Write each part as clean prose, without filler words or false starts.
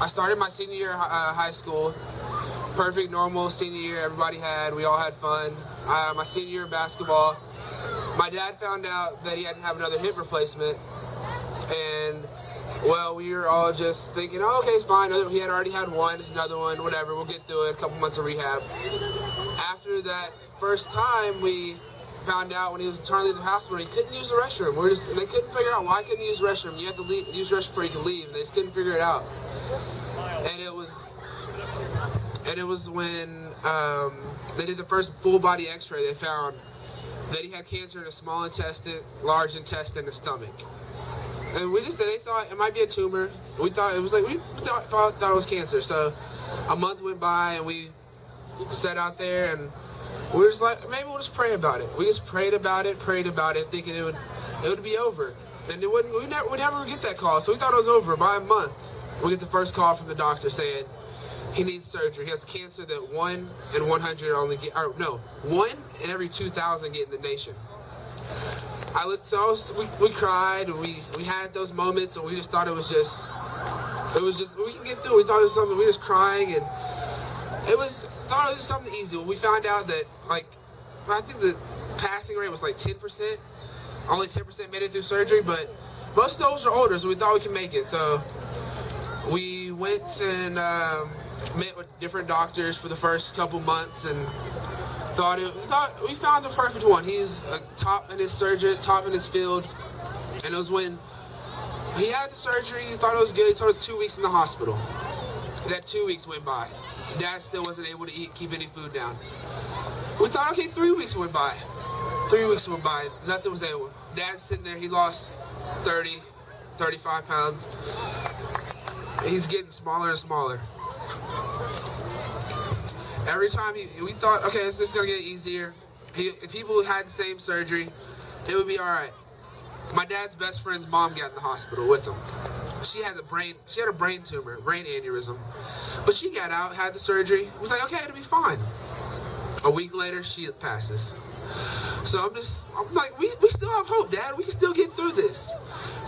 I started my senior year high school. Perfect, normal senior year. Everybody had. We all had fun. My senior year of basketball, my dad found out that he had to have another hip replacement, and well, we were all just thinking, oh, okay, it's fine. He had already had one. It's another one. Whatever. We'll get through it. A couple months of rehab. After that first time, we found out when he was trying to leave the hospital, he couldn't use the restroom. They couldn't figure out why he couldn't use the restroom. You have to use the restroom before you can leave. And they just couldn't figure it out. And it was when they did the first full body X-ray. They found that he had cancer in the small intestine, large intestine, and stomach. And they thought it might be a tumor. We thought it was like, we thought it was cancer. So a month went by and we sat out there and we were just like, maybe we'll just pray about it. We just prayed about it, thinking it would be over. And it wouldn't. We never get that call. So we thought it was over. By a month, we get the first call from the doctor saying he needs surgery. He has cancer that 1 in 100 only get, or no, 1 in every 2,000 get in the nation. We cried and we had those moments and we just thought it was just we can get through. We thought it was something. We were just crying and thought it was just something easy. When we found out that I think the passing rate was like 10%. Only 10% made it through surgery, but most of those are older, so we thought we could make it. So we went and met with different doctors for the first couple months and thought we found the perfect one. He's a top in his surgeon, top in his field. And it was when he had the surgery, he thought it was good. He told us 2 weeks in the hospital. That 2 weeks went by. Dad still wasn't able to keep any food down. We thought, okay, 3 weeks went by. 3 weeks went by, nothing was able. Dad's sitting there, he lost 30, 35 pounds. He's getting smaller and smaller. Every time we thought, okay, this is gonna get easier. If people had the same surgery, it would be all right. My dad's best friend's mom got in the hospital with him. She had a brain tumor, brain aneurysm. But she got out, had the surgery. It was like, okay, it'll be fine. A week later, she passes. So I'm like, we still have hope, Dad. We can still get through this.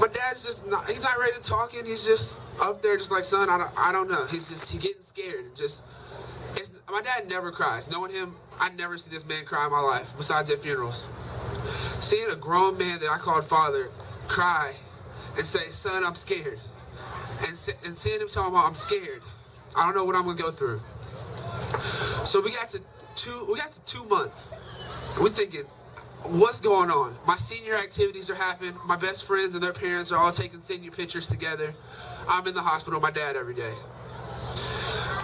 My dad's he's not ready to talk in. He's just up there just like, son, I don't know. He's getting scared. My dad never cries. Knowing him, I never see this man cry in my life, besides at funerals. Seeing a grown man that I called father cry and say, son, I'm scared. And seeing him tell my mom, I'm scared. I don't know what I'm gonna go through. So we got to 2 months. We're thinking, what's going on? My senior activities are happening. My best friends and their parents are all taking senior pictures together. I'm in the hospital with my dad every day.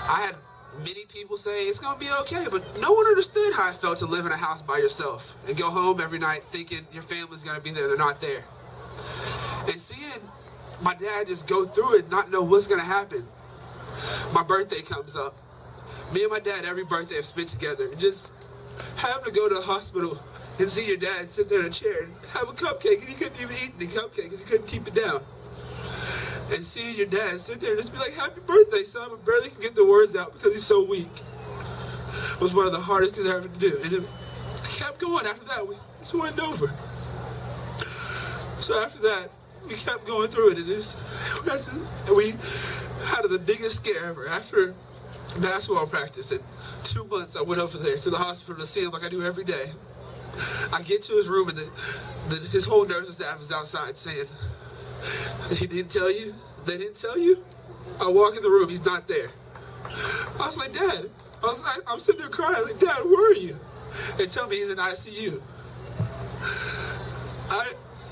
I had many people say it's gonna be okay, but no one understood how I felt to live in a house by yourself and go home every night thinking your family's gonna be there, they're not there. And seeing my dad just go through it and not know what's gonna happen. My birthday comes up. Me and my dad every birthday have spent together, and just having to go to the hospital and see your dad sit there in a chair and have a cupcake, and he couldn't even eat any cupcake because he couldn't keep it down. And seeing your dad sit there and just be like, happy birthday, son, but barely can get the words out because he's so weak. It was one of the hardest things I ever to do. And it kept going after that. We just went over. So after that, we kept going through it. And we had the biggest scare ever. After basketball practice, in 2 months, I went over there to the hospital to see him like I do every day. I get to his room and his whole nursing staff is outside saying, he didn't tell you? They didn't tell you? I walk in the room, he's not there. I was like, Dad. I'm sitting there crying, like, Dad, where are you? They tell me he's in ICU.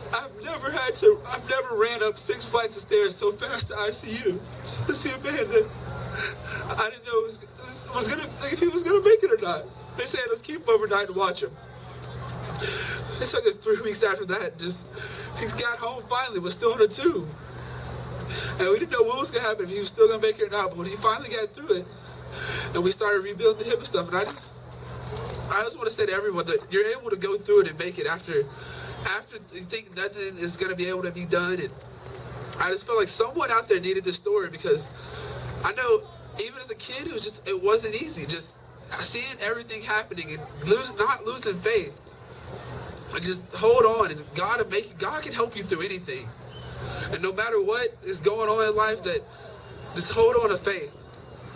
I've never ran up 6 flights of stairs so fast to ICU just to see a man that I didn't know was gonna, like, if he was gonna make it or not. They said, let's keep him overnight and watch him. It took us 3 weeks after that. He got home finally, but still in a tube. And we didn't know what was gonna happen, if he was still gonna make it or not. But when he finally got through it, and we started rebuilding the hip and stuff, and I just want to say to everyone that you're able to go through it and make it after you think nothing is gonna be able to be done. And I just felt like someone out there needed this story, because I know even as a kid, it wasn't easy. Just seeing everything happening and not losing faith. Like, just hold on, and God can help you through anything. And no matter what is going on in life, that Just hold on to faith.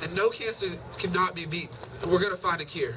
And no cancer cannot be beaten. And we're going to find a cure.